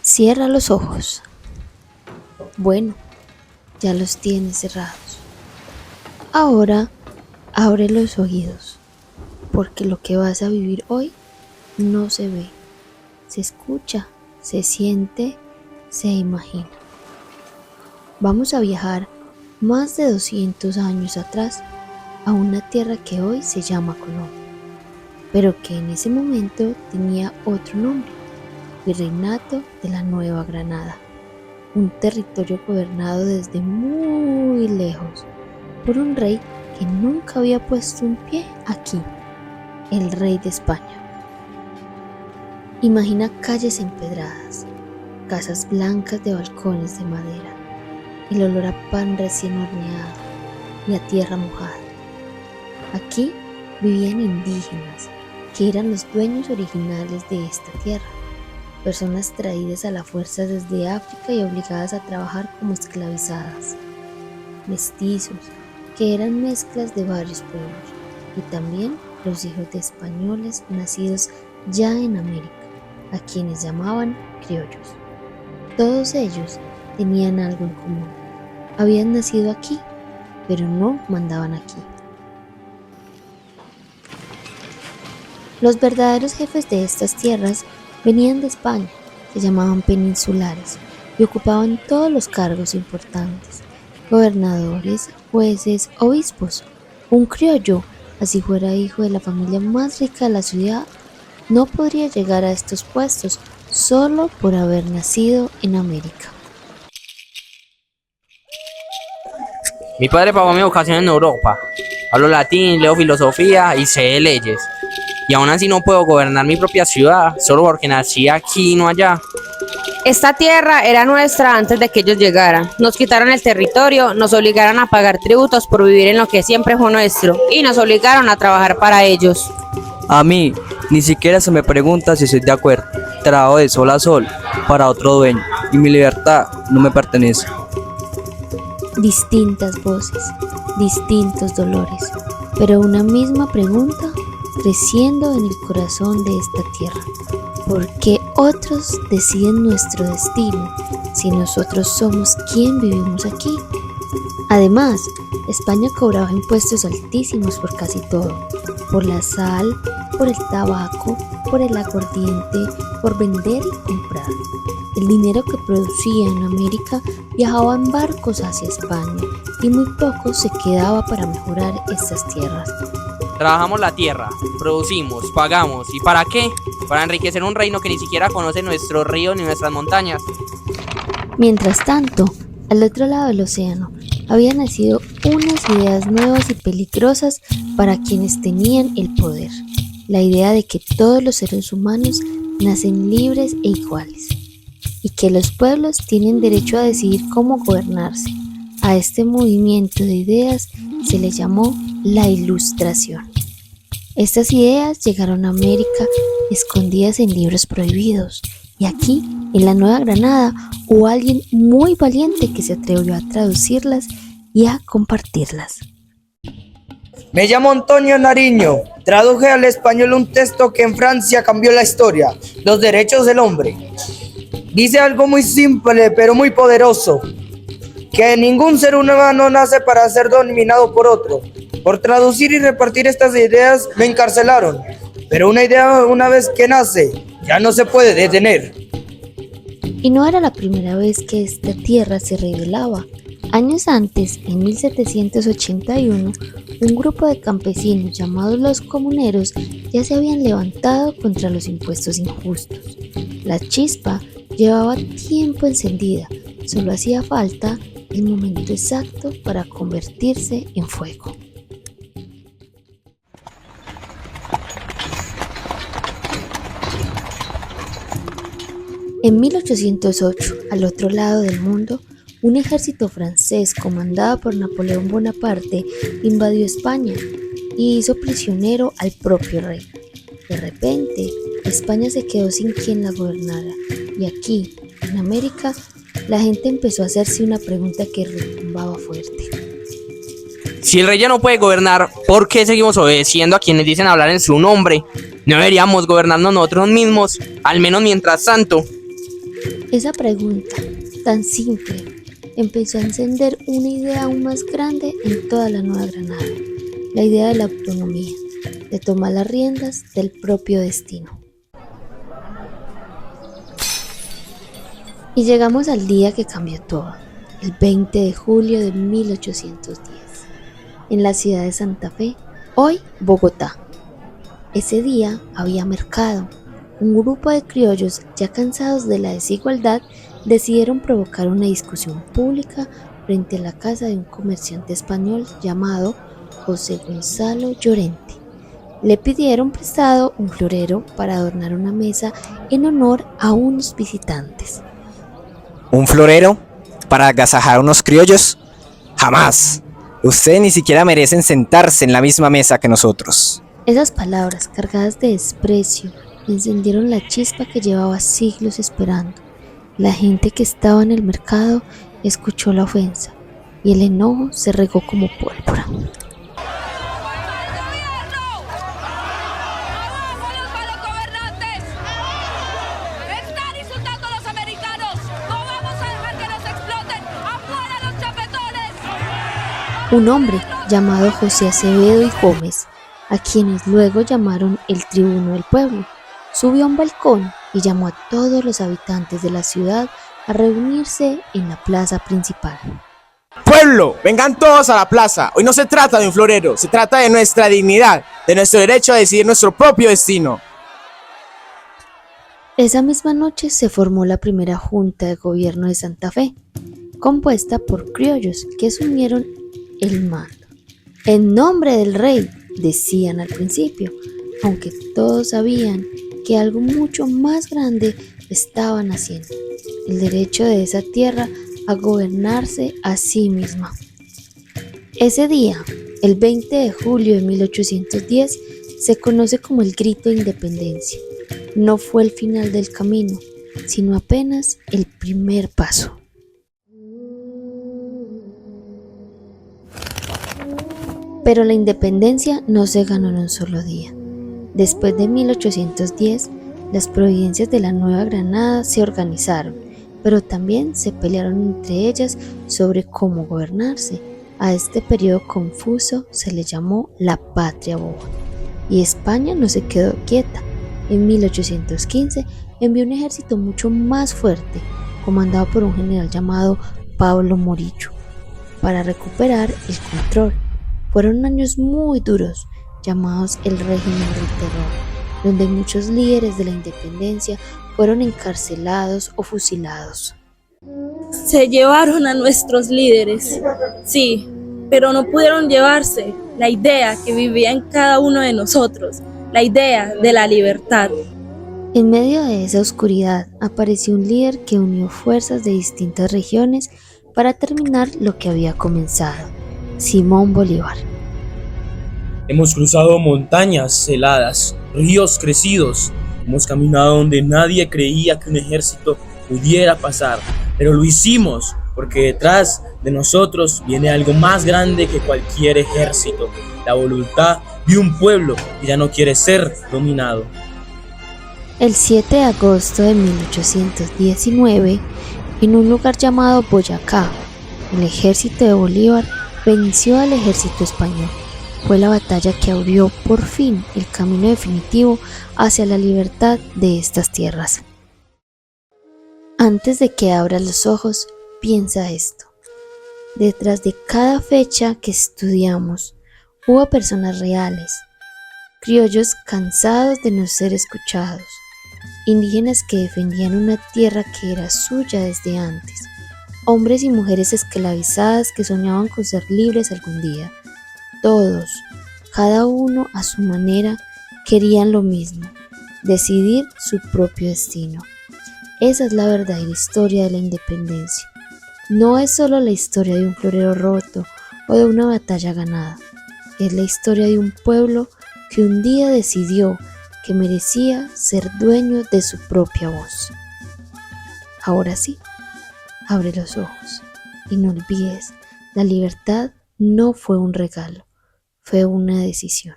Cierra los ojos. Bueno, ya los tienes cerrados. Ahora abre los oídos, porque lo que vas a vivir hoy no se ve, se escucha, se siente, se imagina. Vamos a viajar más de 200 años atrás a una tierra que hoy se llama Colombia, pero que en ese momento tenía otro nombre: Virreinato de la Nueva Granada, un territorio gobernado desde muy lejos por un rey que nunca había puesto un pie aquí, el rey de España. Imagina calles empedradas, casas blancas de balcones de madera, el olor a pan recién horneado y a tierra mojada. Aquí vivían indígenas que eran los dueños originales de esta tierra, personas traídas a la fuerza desde África y obligadas a trabajar como esclavizadas, mestizos que eran mezclas de varios pueblos, y también los hijos de españoles nacidos ya en América, a quienes llamaban criollos. Todos ellos tenían algo en común: habían nacido aquí, pero no mandaban aquí. Los verdaderos jefes de estas tierras venían de España, se llamaban peninsulares y ocupaban todos los cargos importantes: gobernadores, jueces, obispos. Un criollo, así fuera hijo de la familia más rica de la ciudad, no podría llegar a estos puestos solo por haber nacido en América. Mi padre pagó mi educación en Europa. Hablo latín, leo filosofía y sé de leyes. Y aún así no puedo gobernar mi propia ciudad, solo porque nací aquí y no allá. Esta tierra era nuestra antes de que ellos llegaran. Nos quitaron el territorio, nos obligaron a pagar tributos por vivir en lo que siempre fue nuestro y nos obligaron a trabajar para ellos. A mí, ni siquiera se me pregunta si estoy de acuerdo. Trabajo de sol a sol para otro dueño y mi libertad no me pertenece. Distintas voces, distintos dolores, pero una misma pregunta creciendo en el corazón de esta tierra: ¿por qué otros deciden nuestro destino si nosotros somos quien vivimos aquí? Además, España cobraba impuestos altísimos por casi todo: por la sal, por el tabaco, por el aguardiente, por vender y comprar. El dinero que producía en América viajaba en barcos hacia España y muy poco se quedaba para mejorar estas tierras. Trabajamos la tierra, producimos, pagamos. ¿Y para qué? Para enriquecer un reino que ni siquiera conoce nuestros ríos ni nuestras montañas. Mientras tanto, al otro lado del océano, habían nacido unas ideas nuevas y peligrosas para quienes tenían el poder: la idea de que todos los seres humanos nacen libres e iguales, y que los pueblos tienen derecho a decidir cómo gobernarse. A este movimiento de ideas se le llamó la Ilustración. Estas ideas llegaron a América escondidas en libros prohibidos, y aquí, en la Nueva Granada, hubo alguien muy valiente que se atrevió a traducirlas y a compartirlas. Me llamo Antonio Nariño. Traduje al español un texto que en Francia cambió la historia: Los derechos del hombre. Dice algo muy simple pero muy poderoso: que ningún ser humano nace para ser dominado por otro. Por traducir y repartir estas ideas me encarcelaron, pero una idea, una vez que nace, ya no se puede detener. Y no era la primera vez que esta tierra se rebelaba. Años antes, en 1781, un grupo de campesinos llamados los comuneros ya se habían levantado contra los impuestos injustos. La chispa llevaba tiempo encendida, solo hacía falta el momento exacto para convertirse en fuego. En 1808, al otro lado del mundo, un ejército francés comandado por Napoleón Bonaparte invadió España y hizo prisionero al propio rey. De repente, España se quedó sin quien la gobernara, y aquí, en América, la gente empezó a hacerse una pregunta que retumbaba fuerte: Si el rey ya no puede gobernar, ¿por qué seguimos obedeciendo a quienes dicen hablar en su nombre? ¿No deberíamos gobernarnos nosotros mismos, al menos mientras tanto? Esa pregunta, tan simple, empezó a encender una idea aún más grande en toda la Nueva Granada, la idea de la autonomía, de tomar las riendas del propio destino. Y llegamos al día que cambió todo, el 20 de julio de 1810, en la ciudad de Santa Fe, hoy Bogotá. Ese día había mercado. Un grupo de criollos, ya cansados de la desigualdad, decidieron provocar una discusión pública frente a la casa de un comerciante español llamado José Gonzalo Llorente. Le pidieron prestado un florero para adornar una mesa en honor a unos visitantes. ¿Un florero? ¿Para agasajar a unos criollos? ¡Jamás! Ustedes ni siquiera merecen sentarse en la misma mesa que nosotros. Esas palabras cargadas de desprecio encendieron la chispa que llevaba siglos esperando. La gente que estaba en el mercado escuchó la ofensa y el enojo se regó como pólvora. Un hombre llamado José Acevedo y Gómez, a quienes luego llamaron el tribuno del pueblo, subió a un balcón y llamó a todos los habitantes de la ciudad a reunirse en la plaza principal. ¡Pueblo! ¡Vengan todos a la plaza! Hoy no se trata de un florero, se trata de nuestra dignidad, de nuestro derecho a decidir nuestro propio destino. Esa misma noche se formó la primera Junta de Gobierno de Santa Fe, compuesta por criollos que asumieron el mando. En nombre del rey, decían al principio, aunque todos sabían que algo mucho más grande estaban haciendo, el derecho de esa tierra a gobernarse a sí misma. Ese día, el 20 de julio de 1810, se conoce como el Grito de Independencia. No fue el final del camino, sino apenas el primer paso. Pero la independencia no se ganó en un solo día. Después de 1810, las provincias de la Nueva Granada se organizaron, pero también se pelearon entre ellas sobre cómo gobernarse. A este periodo confuso se le llamó la Patria Boba. Y España no se quedó quieta. En 1815 envió un ejército mucho más fuerte, comandado por un general llamado Pablo Morillo, para recuperar el control. Fueron años muy duros, llamados el régimen del terror, donde muchos líderes de la independencia fueron encarcelados o fusilados. Se llevaron a nuestros líderes, sí, pero no pudieron llevarse la idea que vivía en cada uno de nosotros, la idea de la libertad. En medio de esa oscuridad apareció un líder que unió fuerzas de distintas regiones para terminar lo que había comenzado: Simón Bolívar. Hemos cruzado montañas heladas, ríos crecidos, hemos caminado donde nadie creía que un ejército pudiera pasar, pero lo hicimos porque detrás de nosotros viene algo más grande que cualquier ejército, la voluntad de un pueblo que ya no quiere ser dominado. El 7 de agosto de 1819, en un lugar llamado Boyacá, el ejército de Bolívar venció al ejército español. Fue la batalla que abrió por fin el camino definitivo hacia la libertad de estas tierras. Antes de que abras los ojos, piensa esto. Detrás de cada fecha que estudiamos, hubo personas reales, criollos cansados de no ser escuchados, indígenas que defendían una tierra que era suya desde antes, hombres y mujeres esclavizadas que soñaban con ser libres algún día. Todos, cada uno a su manera, querían lo mismo: decidir su propio destino. Esa es la verdadera historia de la independencia. No es solo la historia de un florero roto o de una batalla ganada. Es la historia de un pueblo que un día decidió que merecía ser dueño de su propia voz. Ahora sí, abre los ojos y no olvides, la libertad no fue un regalo, fue una decisión.